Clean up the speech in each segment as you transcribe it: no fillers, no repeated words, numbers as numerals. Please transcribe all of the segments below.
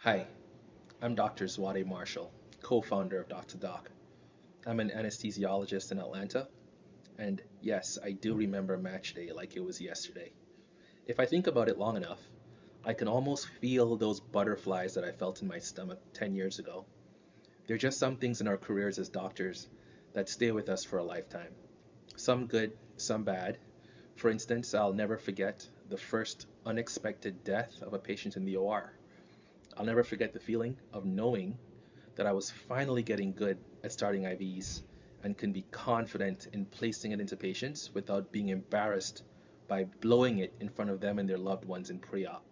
Hi, I'm Dr. Zwade Marshall, co-founder of Doc2Doc. I'm an anesthesiologist in Atlanta, and yes, I do remember match day like it was yesterday. If I think about it long enough, I can almost feel those butterflies that I felt in my stomach 10 years ago. There are just some things in our careers as doctors that stay with us for a lifetime. Some good, some bad. For instance, I'll never forget the first unexpected death of a patient in the OR. I'll never forget the feeling of knowing that I was finally getting good at starting IVs and can be confident in placing it into patients without being embarrassed by blowing it in front of them and their loved ones in pre-op.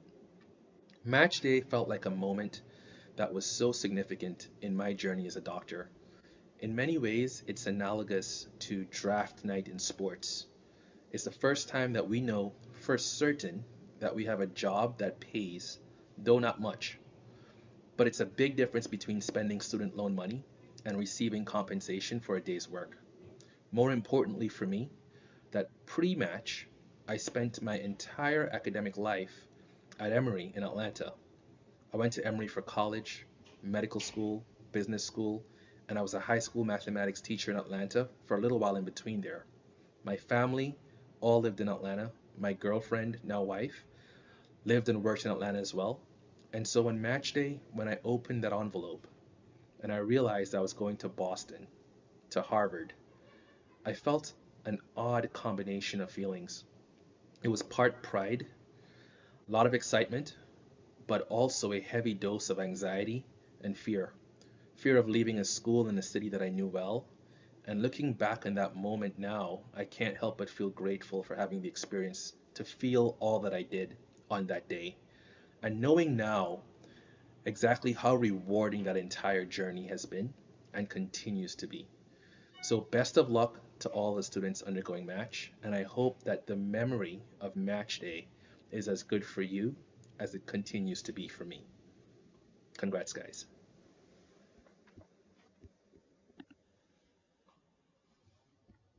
Match day felt like a moment that was so significant in my journey as a doctor. In many ways, it's analogous to draft night in sports. It's the first time that we know for certain that we have a job that pays, though not much. But it's a big difference between spending student loan money and receiving compensation for a day's work. More importantly for me, that pre-match, I spent my entire academic life at Emory in Atlanta. I went to Emory for college, medical school, business school, and I was a high school mathematics teacher in Atlanta for a little while in between there. My family all lived in Atlanta. My girlfriend, now wife, lived and worked in Atlanta as well. And so on match day, when I opened that envelope and I realized I was going to Boston, to Harvard, I felt an odd combination of feelings. It was part pride, a lot of excitement, but also a heavy dose of anxiety and fear. Fear of leaving a school in a city that I knew well. And looking back on that moment now, I can't help but feel grateful for having the experience to feel all that I did on that day. And knowing now exactly how rewarding that entire journey has been and continues to be. So, best of luck to all the students undergoing match, and I hope that the memory of match day is as good for you as it continues to be for me. Congrats, guys.